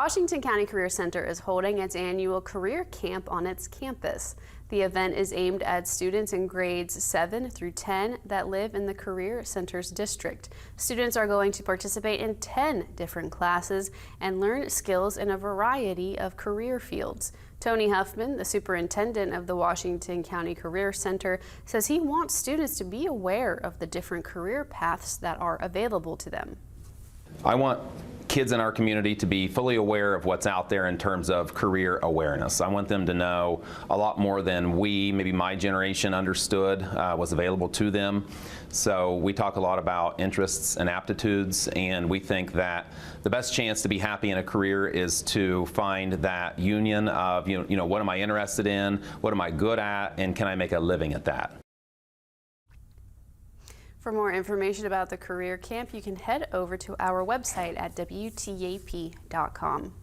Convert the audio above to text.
Washington County Career Center is holding its annual career camp on its campus. The event is aimed at students in grades 7 through 10 that live in the Career Center's district. Students are going to participate in 10 different classes and learn skills in a variety of career fields. Tony Huffman, the superintendent of the Washington County Career Center, says he wants students to be aware of the different career paths that are available to them. I want kids in our community to be fully aware of what's out there in terms of career awareness. I want them to know a lot more than maybe my generation understood was available to them. So we talk a lot about interests and aptitudes, and we think that the best chance to be happy in a career is to find that union of, what am I interested in, what am I good at, and can I make a living at that? For more information about the career camp, you can head over to our website at WTAP.com.